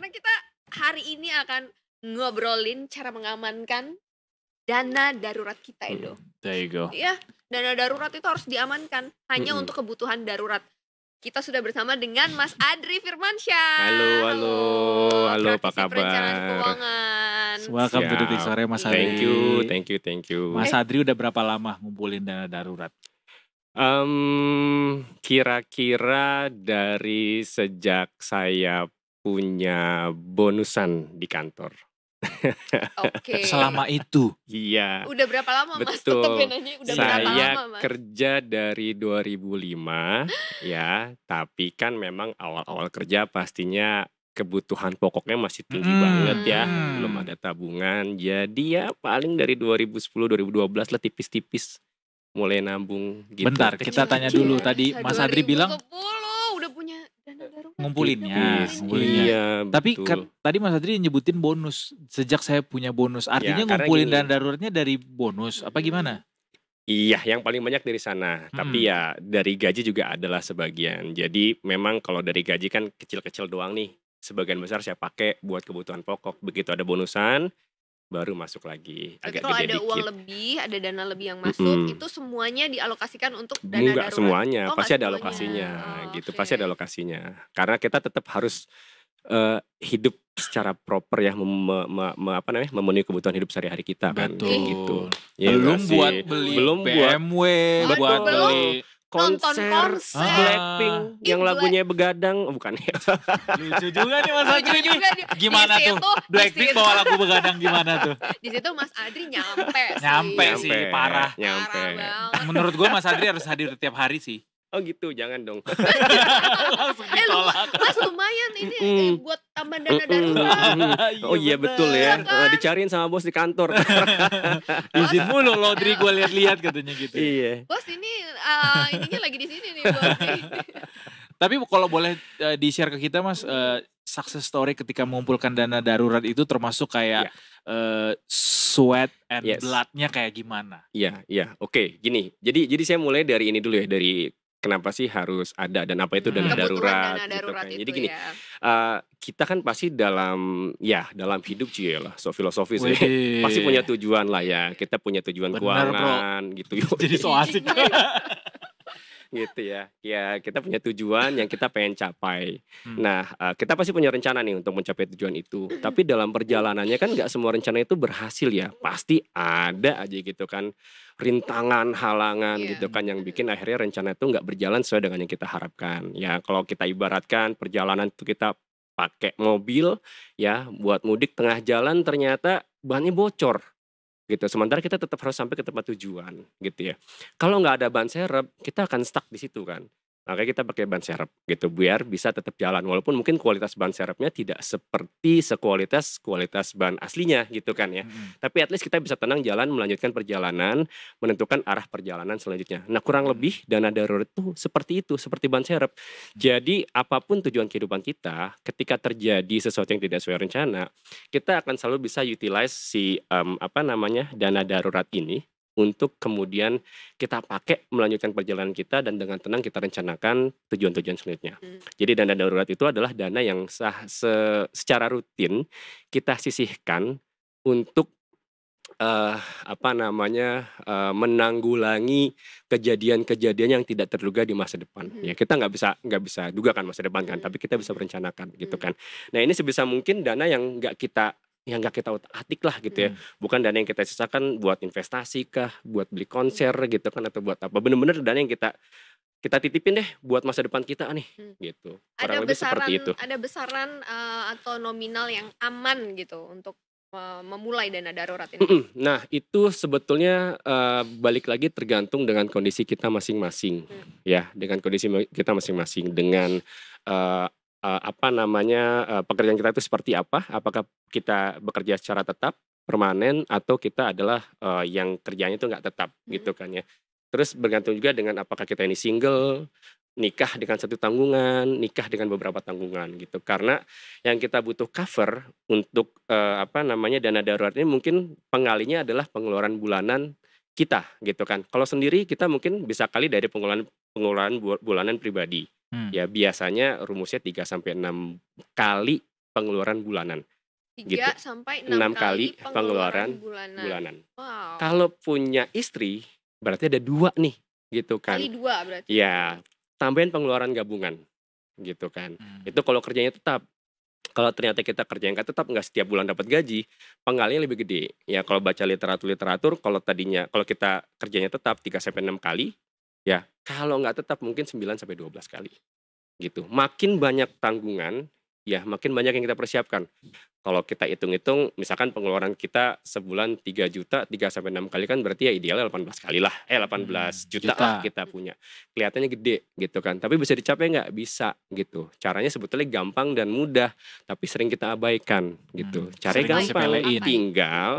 karena kita hari ini akan ngobrolin cara mengamankan dana darurat kita, Edo. There you go. Iya, dana darurat itu harus diamankan hanya Mm-mm. untuk kebutuhan darurat. Kita sudah bersama dengan Mas Adri Firmansyah. Halo, apa praktisi perencanaan kabar? keuangan. Welcome to Detik Sore Mas Adri. Thank you. Mas Adri udah berapa lama ngumpulin dana darurat? Kira-kira dari sejak saya punya bonusan di kantor. Oke. Selama itu? Iya. Udah berapa lama Mas? Betul. Tetep ya nanya, udah berapa Saya lama Mas? kerja dari 2005 ya, tapi kan memang awal-awal kerja pastinya kebutuhan pokoknya masih tinggi banget ya, belum ada tabungan. Jadi ya paling dari 2010 2012 lah tipis-tipis mulai nabung gitu. Bentar, kita tanya dulu. Tadi Mas Adri bilang 2010 udah punya dana darurat. ngumpulinnya. Iya, Tapi betul. kan tadi Mas Adri nyebutin bonus. Sejak saya punya bonus, artinya karena ngumpulin gini. dana daruratnya dari bonus apa gimana? Iya, yang paling banyak dari sana. Tapi ya dari gaji juga adalah sebagian. Jadi memang kalau dari gaji kan kecil-kecil doang nih. Sebagian besar saya pakai buat kebutuhan pokok. Begitu ada bonusan, baru masuk lagi. Tapi Agak kalau gede ada uang dikit. lebih, ada dana lebih yang masuk, itu semuanya dialokasikan untuk dana Enggak darurat. semuanya, Oh, pasti nggak ada semuanya. alokasinya Oh, gitu. oke. Pasti ada alokasinya. Karena kita tetap harus hidup secara proper ya, memenuhi kebutuhan hidup sehari-hari kita kan. Betul. Kayak gitu. Ya Belum nggak buat sih? beli Belum buat BMW, Waduh, buat belum. beli Nonton konser konser. Blackpink yang Ih, lagunya begadang, oh, bukan ya? lucu juga nih Mas Lucu Adri nih. juga dia. Gimana Di tuh? situ- Blackpink di bawa situ- lagu begadang gimana tuh? Di situ Mas Adri nyampe sih. Nyampe sih, parah. Nyampe. Parah banget. Menurut gue Mas Adri harus hadir tiap hari sih. Oh gitu, jangan dong. Langsung ditolak. Mas lumayan ini buat tambah dana Mm-mm. darurat. Oh iya betul ya. Iya kan? Dicariin sama bos di kantor. Izin mulu laundry gue lihat-lihat katanya gitu. Iya. Bos ini ininya lagi di sini nih bos. Tapi kalau boleh di-share ke kita Mas, success story ketika mengumpulkan dana darurat itu termasuk kayak sweat and Yes. blood-nya kayak gimana? Iya. Oke, gini. Jadi saya mulai dari ini dulu ya, dari kenapa sih harus ada dan apa itu dana Kebutuhan darurat, dana gitu darurat kan. itu Jadi gini, ya. kita kan pasti dalam hidup lah, so filosofis ya. Wih. Pasti punya tujuan lah ya. Kita punya tujuan Bener, keuangan gitu. Jadi so asik. Gitu ya. Ya kita punya tujuan yang kita pengen capai. Hmm. Nah, kita pasti punya rencana nih untuk mencapai tujuan itu. Tapi dalam perjalanannya kan nggak semua rencana itu berhasil ya. Pasti ada aja gitu kan rintangan, halangan Iya. gitu kan yang bikin akhirnya rencana itu nggak berjalan sesuai dengan yang kita harapkan. Ya kalau kita ibaratkan perjalanan itu kita pakai mobil ya buat mudik, tengah jalan ternyata bannya bocor gitu. Sementara kita tetap harus sampai ke tempat tujuan gitu ya. Kalau nggak ada ban serep, kita akan stuck di situ kan. Makanya kita pakai ban serep gitu biar bisa tetap jalan. Walaupun mungkin kualitas ban serepnya tidak seperti kualitas ban aslinya gitu kan ya. Tapi at least kita bisa tenang jalan, melanjutkan perjalanan, menentukan arah perjalanan selanjutnya. Nah kurang lebih dana darurat itu, seperti ban serep. Jadi apapun tujuan kehidupan kita, ketika terjadi sesuatu yang tidak sesuai rencana, kita akan selalu bisa utilize si dana darurat ini untuk kemudian kita pakai melanjutkan perjalanan kita dan dengan tenang kita rencanakan tujuan-tujuan selanjutnya. Jadi dana darurat itu adalah dana yang secara rutin kita sisihkan untuk menanggulangi kejadian-kejadian yang tidak terduga di masa depan. Ya kita nggak bisa duga kan masa depan kan, tapi kita bisa merencanakan gitu kan. Nah ini sebisa mungkin dana yang nggak kita atik lah gitu ya. Bukan dana yang kita sisakan buat investasi kah, buat beli konser gitu kan, atau buat apa. Bener-bener dana yang kita titipin deh buat masa depan kita nih gitu. Kurang lebih seperti itu. Ada besaran atau nominal yang aman gitu untuk memulai dana darurat ini. Nah itu sebetulnya balik lagi tergantung dengan kondisi kita masing-masing ya, dengan kondisi kita masing-masing, dengan pekerjaan kita itu seperti apa, apakah kita bekerja secara tetap, permanen, atau kita adalah yang kerjanya itu nggak tetap gitu kan ya. Terus bergantung juga dengan apakah kita ini single, nikah dengan satu tanggungan, nikah dengan beberapa tanggungan gitu. Karena yang kita butuh cover untuk dana darurat ini mungkin pengalinya adalah pengeluaran bulanan kita gitu kan. Kalau sendiri kita mungkin bisa kali dari pengeluaran bulanan pribadi. Ya biasanya rumusnya 3-6 kali pengeluaran bulanan. 3 Gitu. sampai 6 6 kali kali pengeluaran pengeluaran bulanan. bulanan. Wow. Kalau punya istri berarti ada 2 nih, gitu kan. Kali 2 berarti. Ya, tambahin pengeluaran gabungan, gitu kan. Itu kalau kerjanya tetap. Kalau ternyata kita kerja yang nggak tetap, nggak setiap bulan dapat gaji, pengalinya lebih gede. Ya kalau baca literatur, kalau kita kerjanya tetap 3 sampai 6 kali, ya kalau nggak tetap mungkin 9 sampai 12 kali. Gitu. Makin banyak tanggungan, ya makin banyak yang kita persiapkan. Kalau kita hitung-hitung, misalkan pengeluaran kita sebulan 3 juta, 3 sampai 6 kali kan berarti ya idealnya 18 kali lah. 18 juta lah kita punya. Kelihatannya gede gitu kan. Tapi bisa dicapai nggak? Bisa gitu. Caranya sebetulnya gampang dan mudah, tapi sering kita abaikan gitu. Caranya Sering gampang, disepelein. tinggal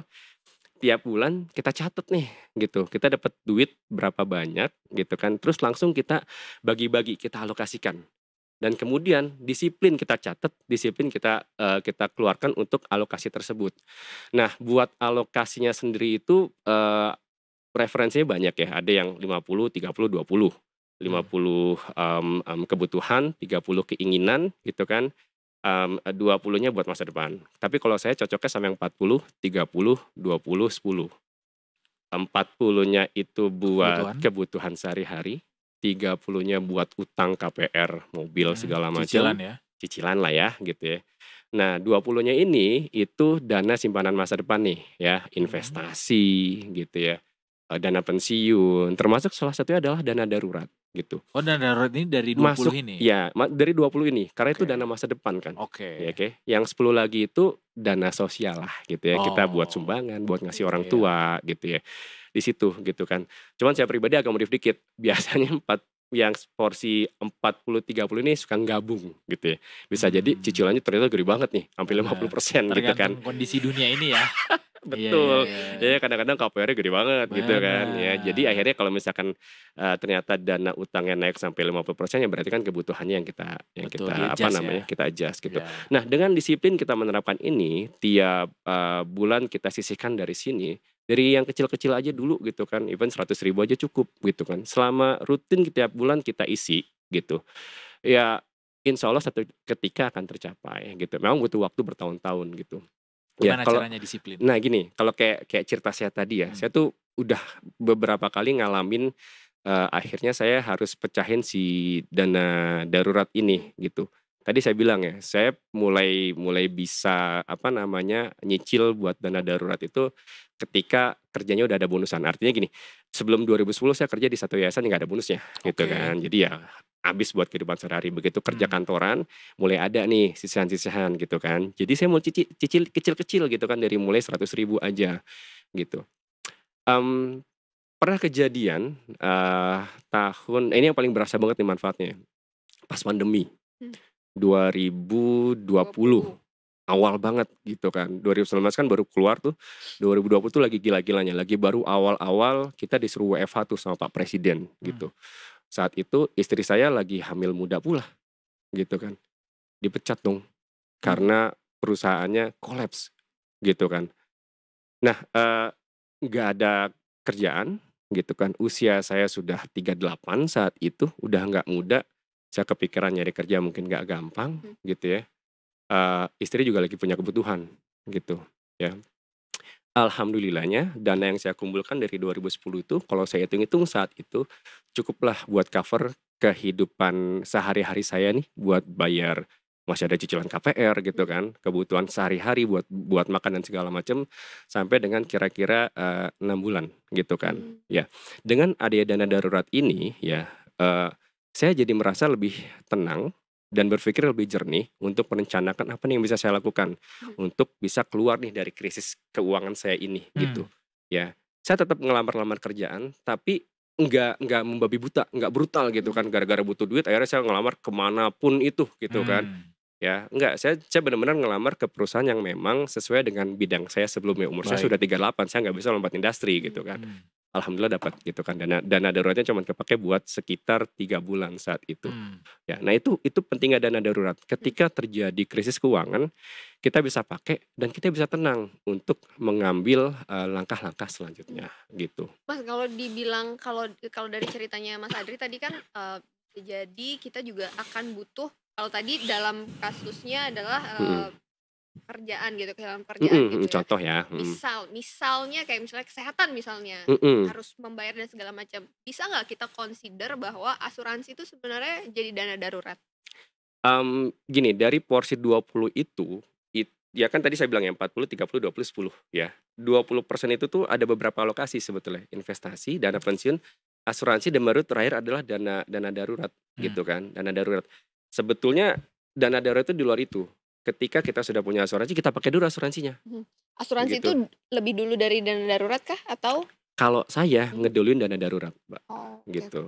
tiap bulan kita catat nih gitu. Kita dapat duit berapa banyak gitu kan. Terus langsung kita bagi-bagi, kita alokasikan. Dan kemudian disiplin kita catat, disiplin kita keluarkan untuk alokasi tersebut. Nah, buat alokasinya sendiri itu referensinya banyak ya. Ada yang 50, 30, 20. 50 kebutuhan, 30 keinginan gitu kan. 20-nya buat masa depan. Tapi kalau saya cocoknya sama yang 40, 30, 20, 10. 40-nya itu buat kebutuhan sehari-hari. 30-nya buat utang KPR, mobil segala macam. Cicilan ya. Cicilan lah ya gitu ya. Nah 20-nya ini itu dana simpanan masa depan nih ya. Investasi gitu ya. Dana pensiun. Termasuk salah satunya adalah dana darurat gitu. Oh, dana darurat ini dari 20 Masuk, ini? ya dari 20 ini. Karena itu dana masa depan kan. Ya, Yang 10 lagi itu dana sosial lah gitu ya. Kita buat sumbangan, buat ngasih orang tua gitu ya. Di situ gitu kan. Cuman saya pribadi agak modif dikit. Biasanya yang porsi 40-30 ini suka gabung gitu ya. Bisa jadi cicilannya ternyata gede banget nih, hampir 50% gitu kan. Tergantung kondisi dunia ini ya. Betul. Ya kadang-kadang KPR-nya gede banget gitu kan ya. Jadi akhirnya kalau misalkan ternyata dana utangnya naik sampai 50% ya berarti kan kebutuhannya yang kita kita adjust gitu. Nah, dengan disiplin kita menerapkan ini, tiap bulan kita sisihkan dari sini. Dari yang kecil-kecil aja dulu gitu kan, even 100.000 aja cukup gitu kan. Selama rutin tiap bulan kita isi gitu. Ya insya Allah satu ketika akan tercapai gitu. Memang butuh waktu bertahun-tahun gitu. Gimana caranya disiplin? Nah gini, kalau kayak cerita saya tadi ya, saya tuh udah beberapa kali ngalamin akhirnya saya harus pecahin si dana darurat ini gitu. Tadi saya bilang ya, saya mulai bisa nyicil buat dana darurat itu ketika kerjanya udah ada bonusan. Artinya gini, sebelum 2010 saya kerja di satu yayasan yang gak ada bonusnya gitu kan. Jadi ya habis buat kehidupan sehari-hari. Begitu kerja kantoran mulai ada nih sisihan-sisihan gitu kan. Jadi saya mau cicil kecil-kecil gitu kan, dari mulai 100.000 aja gitu. Pernah kejadian tahun ini yang paling berasa banget nih manfaatnya pas pandemi 2020 awal banget gitu kan. 2019 kan baru keluar tuh, 2020 tuh lagi gila-gilanya, lagi baru awal-awal kita disuruh WFH tuh sama Pak Presiden gitu. Saat itu istri saya lagi hamil muda pula gitu kan, dipecat dong karena perusahaannya kolaps gitu kan. Nah nggak ada kerjaan gitu kan, usia saya sudah 38 saat itu, udah nggak muda. Saya kepikiran nyari kerja mungkin gak gampang gitu ya. Istri juga lagi punya kebutuhan gitu ya. Alhamdulillahnya dana yang saya kumpulkan dari 2010 itu, kalau saya hitung-hitung saat itu cukuplah buat cover kehidupan sehari-hari saya nih, buat bayar masih ada cicilan KPR gitu kan, kebutuhan sehari-hari buat makan dan segala macam, sampai dengan kira-kira 6 bulan gitu kan ya. Dengan adanya dana darurat ini ya, saya jadi merasa lebih tenang dan berpikir lebih jernih untuk merencanakan apa nih yang bisa saya lakukan untuk bisa keluar nih dari krisis keuangan saya ini gitu ya. Saya tetap ngelamar-lamar kerjaan, tapi nggak membabi buta, nggak brutal gitu kan, gara-gara butuh duit akhirnya saya ngelamar kemanapun itu gitu kan ya. Enggak, saya benar-benar ngelamar ke perusahaan yang memang sesuai dengan bidang saya sebelumnya. Umur saya sudah 38, saya nggak bisa lompat industri gitu kan. Alhamdulillah dapat gitu kan, dana daruratnya cuma kepake buat sekitar 3 bulan saat itu ya. Nah itu pentingnya dana darurat. Ketika terjadi krisis keuangan, kita bisa pakai dan kita bisa tenang untuk mengambil langkah-langkah selanjutnya gitu. Mas, kalau dibilang kalau dari ceritanya Mas Adri tadi kan jadi kita juga akan butuh, kalau tadi dalam kasusnya adalah kerjaan gitu, kehilangan pekerjaan gitu ya. Contoh ya. Misalnya kayak misalnya kesehatan misalnya, Mm-mm. harus membayar dan segala macam. Bisa nggak kita consider bahwa asuransi itu sebenarnya jadi dana darurat? Gini, dari porsi 20 itu, ya kan tadi saya bilang ya 40, 30, 20, 10 ya. 20% itu tuh ada beberapa alokasi sebetulnya. Investasi, dana pensiun, asuransi, dan baru terakhir adalah dana darurat gitu kan. Dana darurat. Sebetulnya dana darurat itu di luar itu. Ketika kita sudah punya asuransi, kita pakai dulu asuransinya. Asuransi Gitu. itu lebih dulu dari dana darurat kah atau? Kalau saya ngeduluin dana darurat, Mbak. Oh, oke. Gitu.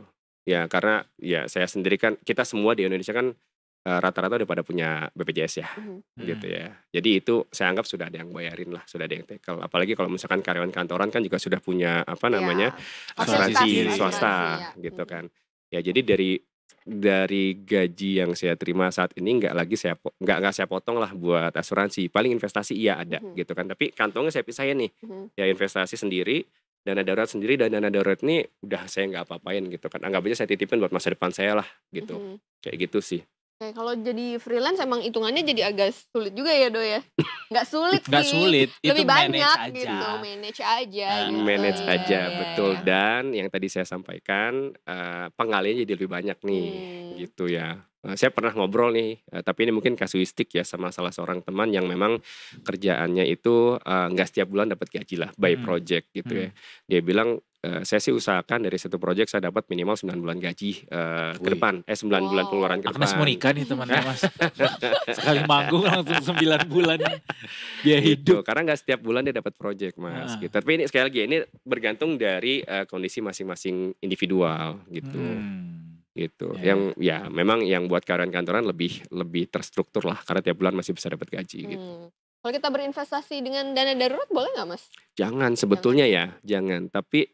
Ya karena ya saya sendiri kan, kita semua di Indonesia kan rata-rata udah pada punya BPJS ya, gitu ya. Jadi itu saya anggap sudah ada yang bayarin lah, sudah ada yang tackle. Apalagi kalau misalkan karyawan kantoran kan juga sudah punya apa namanya asuransi Asuransi swasta, ya. gitu kan. Ya jadi dari gaji yang saya terima saat ini nggak saya potong lah buat asuransi. Paling investasi iya ada, gitu kan. Tapi kantongnya saya pisahin nih, ya investasi sendiri, dana darurat sendiri, dan dana darurat ini udah saya nggak apa-apain gitu kan. Anggap aja saya titipin buat masa depan saya lah, gitu. Kayak gitu sih. Oke, kalau jadi freelance emang hitungannya jadi agak sulit juga ya Do ya? Nggak sulit Nggak sih, sulit, itu lebih manage banyak aja. gitu, manage aja gitu. Manage Iya, aja, iya, betul. iya. Dan yang tadi saya sampaikan, pengaliannya jadi lebih banyak nih, gitu ya. Saya pernah ngobrol nih, tapi ini mungkin kasuistik ya, sama salah seorang teman yang memang kerjaannya itu nggak setiap bulan dapat gaji lah, by project gitu ya. Dia bilang, saya sih usahakan dari satu project saya dapat minimal 9 bulan gaji ke depan, 9 bulan pengeluaran ke depan. Agnes mau nikah nih temannya Mas. Sekali manggung langsung 9 bulan biaya Gitu, hidup. karena nggak setiap bulan dia dapat project Mas. Gitu. Tapi ini sekali lagi ini bergantung dari kondisi masing-masing individual gitu. Gitu. Ya. Yang ya memang yang buat karyawan kantoran lebih terstruktur lah, karena tiap bulan masih bisa dapat gaji gitu. Kalau kita berinvestasi dengan dana darurat boleh nggak Mas? Jangan sebetulnya ya, jangan. Tapi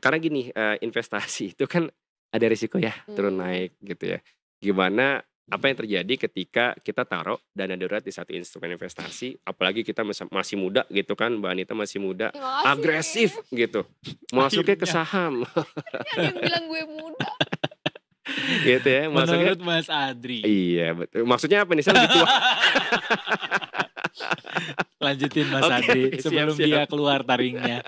karena gini, investasi itu kan ada risiko ya, turun naik gitu ya. Gimana apa yang terjadi ketika kita taruh dana darurat di satu instrumen investasi, apalagi kita masih muda gitu kan, Mbak Anita masih muda, agresif gitu, masuknya ke saham. Ada yang bilang gue muda. Gitu ya, masuknya. Menurut Mas Adri. Iya betul. Maksudnya apa nih, saya lebih tua. Lanjutin Mas Oke, Adri sebelum siap. dia keluar taringnya.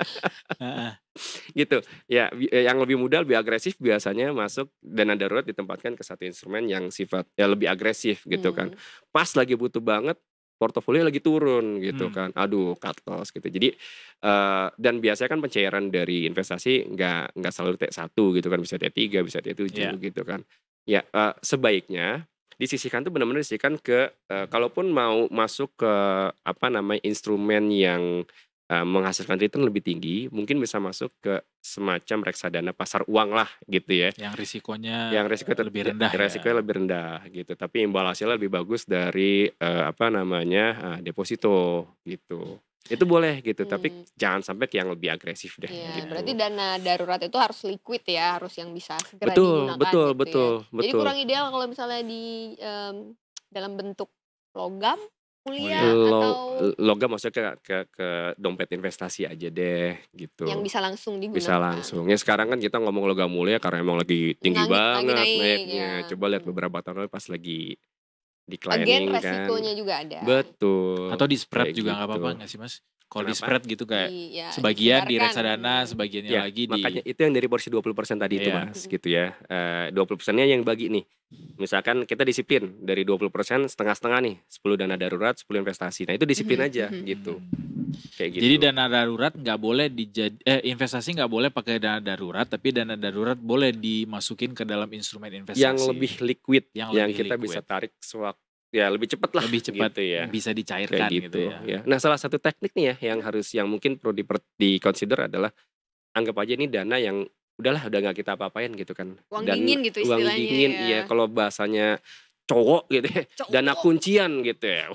Gitu ya, yang lebih muda lebih agresif biasanya masuk dana darurat, ditempatkan ke satu instrumen yang sifat ya lebih agresif gitu kan. Pas lagi butuh banget, portofolio lagi turun gitu kan, aduh cut loss gitu. Jadi dan biasanya kan pencairan dari investasi nggak selalu T1 gitu kan, bisa T3, bisa T7 gitu kan. Ya sebaiknya disisihkan tuh benar-benar disisihkan ke kalaupun mau masuk ke apa namanya instrumen yang menghasilkan return lebih tinggi, mungkin bisa masuk ke semacam reksadana pasar uang lah gitu ya. Yang risikonya lebih rendah. Risikonya lebih rendah gitu, tapi imbal hasilnya lebih bagus dari apa namanya deposito gitu. Itu boleh gitu, tapi jangan sampai ke yang lebih agresif deh. Iya, Gitu. berarti dana darurat itu harus liquid ya, harus yang bisa segera digunakan Betul. Jadi kurang ideal kalau misalnya di dalam bentuk logam mulia atau logam, maksudnya ke dompet investasi aja deh gitu. yang bisa langsung digunakan. Bisa langsung. Ya sekarang kan kita ngomong logam mulia karena emang lagi tinggi banget naiknya. Coba lihat beberapa tahun lalu pas lagi declining kan. Resikonya juga ada. Betul. Atau di spread Kayak juga nggak gitu. apa-apa nggak sih Mas? Kalau di Kenapa? spread gitu kayak disebarkan. sebagian di reksadana, sebagiannya Ya, lagi makanya itu yang dari porsi 20% tadi itu Mas, gitu ya. 20%-nya yang bagi nih. Misalkan kita disiplin dari 20% setengah-setengah nih, 10 dana darurat, 10 investasi. Nah, itu disiplin aja gitu. Kayak gitu. Jadi dana darurat nggak boleh investasi nggak boleh pakai dana darurat, tapi dana darurat boleh dimasukin ke dalam instrumen investasi. Yang lebih liquid, yang kita liquid. bisa tarik sewaktu ya lebih cepat lah, lebih cepat gitu ya, bisa dicairkan gitu ya. Nah, salah satu teknik nih ya yang mungkin perlu di-consider adalah anggap aja ini dana yang udah nggak kita apa-apain gitu kan. Uang dingin gitu istilahnya. Uang dingin ya, kalau bahasanya cowok gitu ya, dana kuncian gitu ya.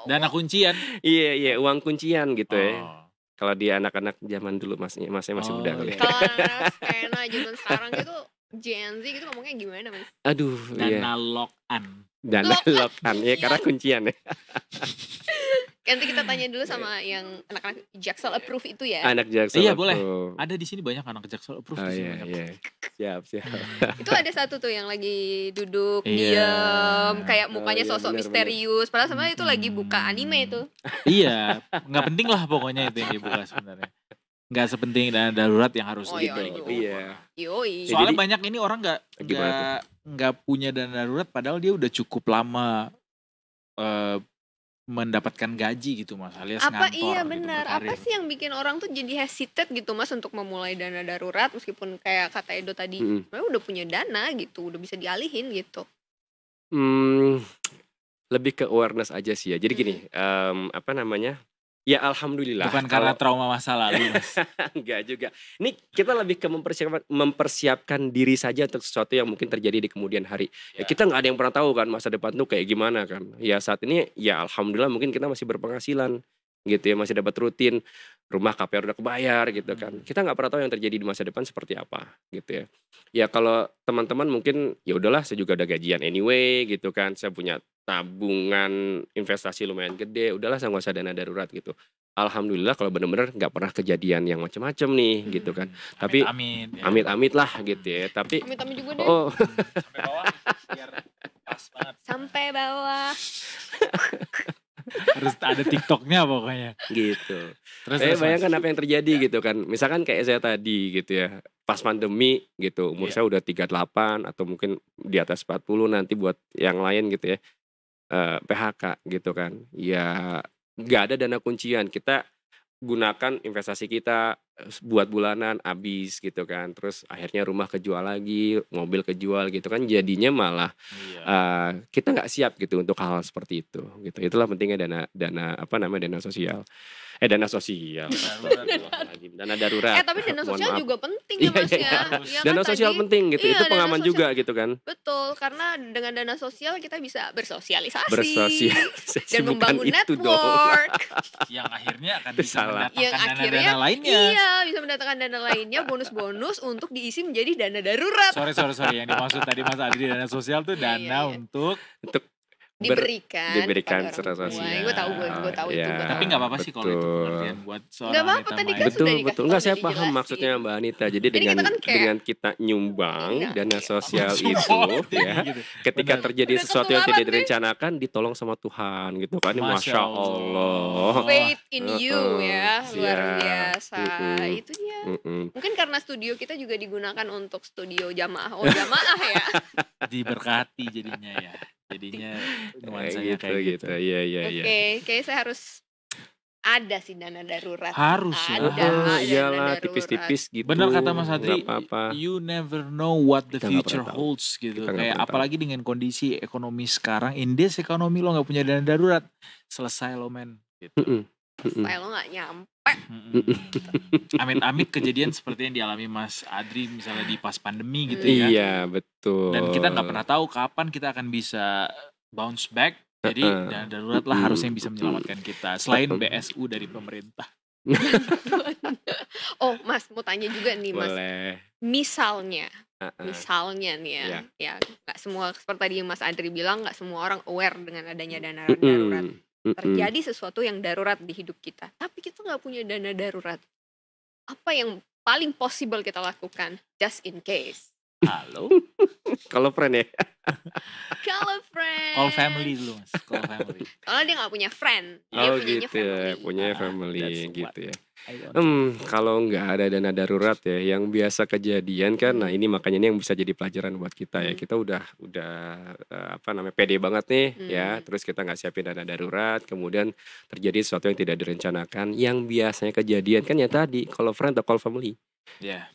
Dana kuncian. Iya, uang kuncian gitu ya. Kalau di anak-anak zaman dulu masnya masih muda kali. Kalau anak skena zaman sekarang gitu Gen Z gitu ngomongnya gimana Mas? Aduh, dana lock-an. Dana lock-an ya, karena kuncian ya. Nanti kita tanya dulu sama yang anak-anak Jaksel approve itu ya. Anak Jaksel. Iya boleh. Ada di sini banyak anak Jaksel approve di sini. Iya. Siap. Itu ada satu tuh yang lagi duduk Iya. diem, kayak mukanya iya, sosok bener. misterius. Padahal sebenarnya itu lagi buka anime itu. Iya, nggak penting lah pokoknya itu yang dibuka sebenarnya. Nggak sepenting dana darurat yang harus Oh, gitu. Iya. Yoi. Soalnya Jadi- banyak ini orang Gimana nggak punya dana darurat padahal dia udah cukup lama mendapatkan gaji gitu Mas, alias Apa ngantor iya gitu, benar? Apa berkarir. sih yang bikin orang tuh jadi hesitate gitu Mas untuk memulai dana darurat meskipun kayak kata Edo tadi, Mm-mm. sebenarnya udah punya dana gitu, udah bisa dialihin gitu. Lebih ke awareness aja sih ya. Jadi gini, apa namanya? Ya alhamdulillah. Bukan karena trauma masa lalu Mas. Enggak juga. Ini kita lebih ke mempersiapkan diri saja untuk sesuatu yang mungkin terjadi di kemudian hari. Ya kita nggak ada yang pernah tahu kan masa depan tuh kayak gimana kan. Ya saat ini ya alhamdulillah mungkin kita masih berpenghasilan gitu ya, masih dapat rutin, rumah KPR udah kebayar gitu kan. Kita nggak pernah tahu yang terjadi di masa depan seperti apa gitu ya. Ya kalau teman-teman mungkin ya udahlah, saya juga ada gajian anyway gitu kan. Saya punya tabungan investasi lumayan gede, udahlah saya nggak usah dana darurat gitu. Alhamdulillah kalau benar-benar nggak pernah kejadian yang macam-macam nih gitu kan. Tapi Amit-amit. ya. amit-amit lah gitu ya. Tapi Amit-amit juga deh. oh Sampai bawah biar pas banget. Sampai bawah. Harus ada TikToknya pokoknya. gitu. Terus Bayangkan apa yang terjadi gitu kan. Misalkan kayak saya tadi gitu ya. Pas pandemi gitu, umur Iya. saya udah 38 atau mungkin di atas 40 nanti buat yang lain gitu ya. PHK gitu kan. Ya nggak ada dana kuncian. Kita gunakan investasi kita buat bulanan habis gitu kan. Terus akhirnya rumah kejual lagi, mobil kejual gitu kan. Jadinya malah kita nggak siap gitu untuk hal seperti itu gitu. Itulah pentingnya dana sosial. Dana sosial. Astagfirullahaladzim. Dana darurat. Tapi dana Mohon sosial maaf. juga penting Iya, ya Mas iya. ya. Ya Dana kan sosial tadi? penting gitu. Iya, Itu dana pengaman sosial. juga gitu kan. Betul, karena dengan dana sosial kita bisa bersosialisasi. Bersosialisasi Dan bukan membangun itu dong. network. yang akhirnya akan bisa Salah. Yang mendatangkan akhirnya dana-dana lainnya. Iya, bisa mendatangkan dana lainnya, bonus-bonus untuk diisi menjadi dana darurat. Sorry yang dimaksud tadi Mas Adri dana sosial tuh Iya, dana iya. untuk Diberikan diberikan secara kepada orang tua. sosial. Gue tahu itu. Iya. Gua tahu. tapi nggak apa-apa sih kalau itu betul. pengertian buat seorang Nggak apa-apa, wanita tadi Maya. kan sudah dikasih Betul. tahu, Enggak, saya udah paham dijelasin. maksudnya Mbak Anita. Jadi Jadi kita kan kayak- dengan kita nyumbang Iya, dana iya. sosial Langsung itu banget ya. gitu. Ketika Benar. terjadi Udah sesuatu yang tidak ketularan deh. direncanakan, ditolong sama Tuhan gitu kan. Ini Masya Masya Allah. Faith in you ya, luar Siap. biasa. Mm-mm. Itu dia. Mm-mm. Mungkin karena studio kita juga digunakan untuk studio jamaah. Oh, jamaah ya. Diberkati jadinya ya. Jadinya nuansanya kayak gitu. Iya. Oke, kayaknya saya harus ada sih dana darurat. Harus ya. Ada dana Iyalah darurat. tipis-tipis gitu. Benar kata Mas Adri, Nggak apa-apa. you never know what the Kita nggak future pernah tahu. holds gitu. Kita nggak Kayak pernah tahu. apalagi dengan kondisi ekonomi sekarang, in this ekonomi lo nggak punya dana darurat, selesai lo men. Gitu. Mm-mm. Style lo gak nyampe. Amit-amit kejadian seperti yang dialami Mas Adri misalnya di pas pandemi gitu ya. Iya betul. Dan kita nggak pernah tahu kapan kita akan bisa bounce back. Jadi dana darurat lah harusnya yang bisa menyelamatkan kita. Selain BSU dari pemerintah. Oh Mas, mau tanya juga nih Mas. Boleh. Misalnya Uh-uh. misalnya nih ya, Iya. ya nggak semua seperti tadi yang Mas Adri bilang, nggak semua orang aware dengan adanya dana darurat. Terjadi sesuatu yang darurat di hidup kita, tapi kita nggak punya dana darurat. Apa yang paling possible kita lakukan just in case? Halo? Kalau friend ya. Kalau friend. Call family dulu Mas. Call family. Kalau dia nggak punya friend, dia Oh punyanya gitu family. ya, punya Ah, family that's gitu ya. I don't- Kalau nggak ada dana darurat ya, yang biasa kejadian kan, nah ini makanya ini yang bisa jadi pelajaran buat kita ya. Kita udah pede banget nih ya, terus kita nggak siapin dana darurat, kemudian terjadi sesuatu yang tidak direncanakan, yang biasanya kejadian kan ya tadi, kalau friend atau call family. Ya.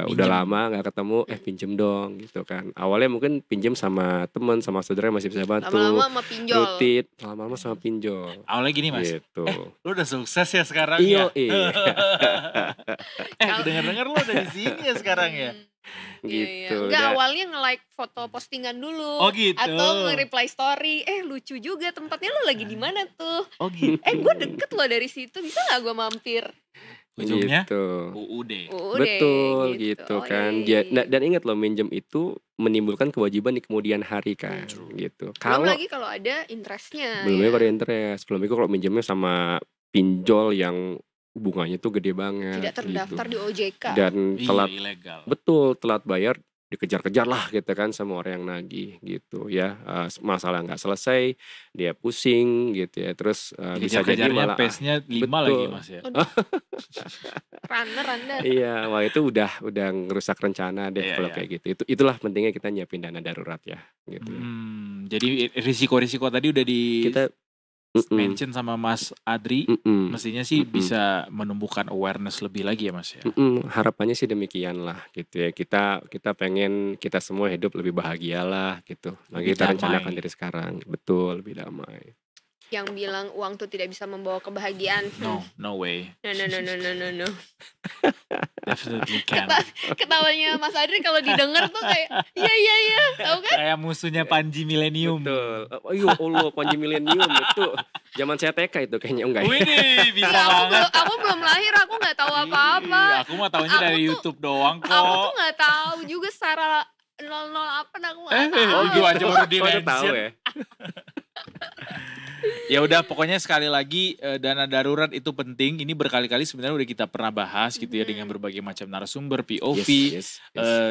Udah lama nggak ketemu, pinjem dong gitu kan. Awalnya mungkin pinjem sama teman, sama saudara yang masih bisa bantu. Lama-lama sama pinjol. Rutin, lama-lama sama pinjol. Awalnya gini Mas. Gitu. Lu udah sukses ya sekarang Iyo, ya. Kalau- Dengar-dengar lu udah di sini ya sekarang ya. Iya. Gitu. Enggak, Udah. awalnya nge-like foto postingan dulu. Oh gitu. Atau nge-reply story. Lucu juga tempatnya, lo lagi di mana tuh? Oh gitu. Gue deket loh dari situ, bisa gak gue mampir? Ujungnya Gitu. UUD. Udah, Betul gitu Oh, kan. iya, iya. Dan ingat loh, minjem itu menimbulkan kewajiban di kemudian hari kan, gitu. Belum Kalau lagi kalau ada interestnya. belum ya. ada interest, belum itu kalau minjemnya sama pinjol yang bunganya tuh gede banget Tidak gitu. terdaftar di OJK. Dan Iya, telat ilegal. betul, telat bayar dikejar-kejar lah gitu kan sama orang yang nagih gitu ya. Masalah nggak selesai, dia pusing gitu ya. Terus bisa jadi Dikejar-kejarnya malah pace-nya 5 lagi betul. Mas ya. Aduh. Runner Anda. Iya, wah itu udah ngerusak rencana deh Iya, kalau iya. kayak gitu. Itulah pentingnya kita nyiapin dana darurat ya gitu ya. Jadi risiko-risiko tadi udah di Kita mention sama Mas Adri. Mestinya sih bisa menumbuhkan awareness lebih lagi ya Mas ya. Harapannya sih demikian lah gitu ya. Kita pengen kita semua hidup lebih bahagia lah gitu. Nah, Lebih kita rencanakan damai. dari sekarang. Betul, lebih damai. Yang bilang uang tuh tidak bisa membawa kebahagiaan. No way. No. Definitely can. Ketawanya Mas Adri kalau didengar tuh kayak iya, tahu kan? Kayak musuhnya Panji Millennium. Betul. Ya Allah, Panji Millennium itu zaman saya TK itu kayaknya enggak ya? Widih, bisa Iya, banget. aku belum lahir, aku nggak tahu apa-apa. Ih, Aku mah taunya Aku dari tuh- YouTube doang kok. Aku tuh nggak tahu juga secara 00 apa, aku nggak tahu. Itu aja baru di Kok udah tahu mention. ya? Ya udah, pokoknya sekali lagi dana darurat itu penting. Ini berkali-kali sebenarnya udah kita pernah bahas gitu ya dengan berbagai macam narasumber, POV. Yes.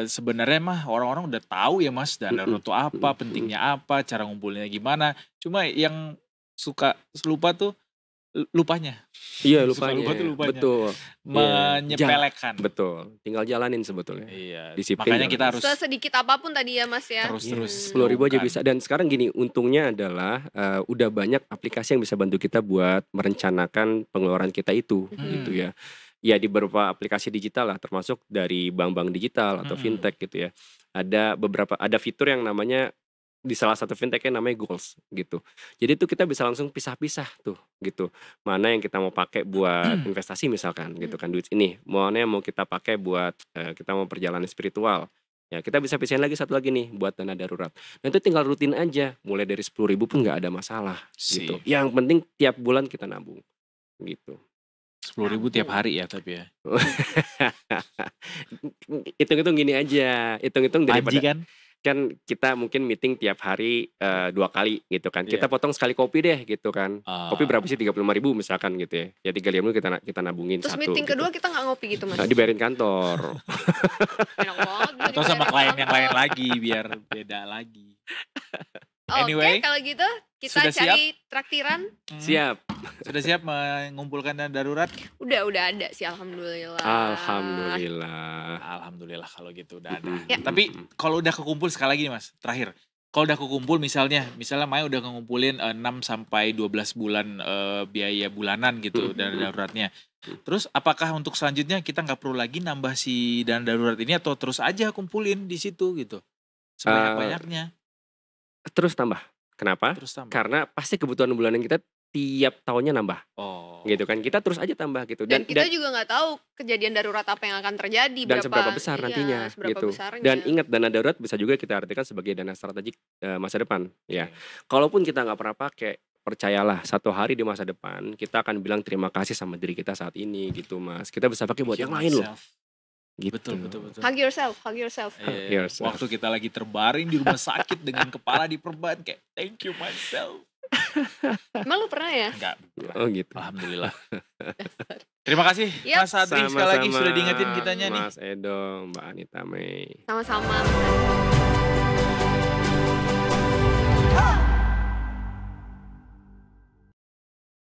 Sebenarnya mah orang-orang udah tahu ya Mas, dana darurat itu apa, pentingnya apa, cara ngumpulinnya gimana. Cuma yang suka lupa tuh lupanya. Iya, Suka lupanya. lupa tuh lupanya. Betul. Menyepelekan. Betul. Tinggal jalanin sebetulnya. Iya. Disiplin Makanya dalam kita harus Sesedikit apapun tadi ya Mas ya. terus 10.000 aja lakukan. bisa. Dan sekarang gini, untungnya adalah udah banyak aplikasi yang bisa bantu kita buat merencanakan pengeluaran kita itu gitu ya. Ya di beberapa aplikasi digital lah, termasuk dari bank-bank digital atau fintech gitu ya. Ada fitur yang namanya di salah satu fintech yang namanya goals gitu. Jadi itu kita bisa langsung pisah-pisah tuh gitu. Mana yang kita mau pakai buat investasi misalkan gitu kan, duit ini. Mana yang mau kita pakai buat kita mau perjalanan spiritual. Ya kita bisa pisahin lagi satu lagi nih buat dana darurat. Nah itu tinggal rutin aja. Mulai dari 10.000 pun nggak ada masalah gitu. Sip. Yang penting tiap bulan kita nabung gitu. 10.000 tiap hari ya tapi ya. Hitung-hitung gini aja. Hitung-hitung Panji daripada kan? kan kita mungkin meeting tiap hari 2 kali gitu kan. Kita Iya. potong sekali kopi deh gitu kan. Kopi berapa sih, 35.000 misalkan gitu ya. Ya 35.000 kita nabungin Terus satu. meeting gitu. kedua kita nggak ngopi gitu Mas. Nah, dibayarin kantor. Enak banget. gue Atau sama dibayarin klien yang kantor. lain lagi biar beda lagi. Oke, Anyway, kalau gitu kita sudah siap? cari traktiran. Siap. Sudah siap mengumpulkan dana darurat? Udah ada sih alhamdulillah. Alhamdulillah. Alhamdulillah kalau gitu udah ada. Ya. Tapi kalau udah kekumpul sekali lagi nih Mas, terakhir. Kalau udah kekumpul misalnya Maya udah ngumpulin 6 sampai 12 bulan biaya bulanan gitu dana daruratnya. Terus apakah untuk selanjutnya kita nggak perlu lagi nambah si dana darurat ini atau terus aja kumpulin di situ gitu? Sebanyak-banyaknya. Terus tambah. Kenapa? Terus tambah. Karena pasti kebutuhan bulanan kita tiap tahunnya nambah. Oh. Gitu kan. Kita terus aja tambah gitu. Dan kita juga nggak tahu kejadian darurat apa yang akan terjadi. dan seberapa besar nantinya seberapa gitu. besarnya. Dan ingat, dana darurat bisa juga kita artikan sebagai dana strategik masa depan ya. Kalaupun kita nggak pernah pakai, percayalah satu hari di masa depan kita akan bilang terima kasih sama diri kita saat ini gitu Mas. Kita bisa pakai buat yang lain loh. Gitu. Betul. Hug yourself. Iya, Yourself. waktu kita lagi terbaring di rumah sakit dengan kepala diperban kayak thank you myself. Emang lu pernah ya? Enggak. Oh gitu. Alhamdulillah. Terima kasih Yap. Mas Adri sekali lagi sudah diingetin kitanya nih. Mas Edo, Mbak Anita Mei. Sama-sama.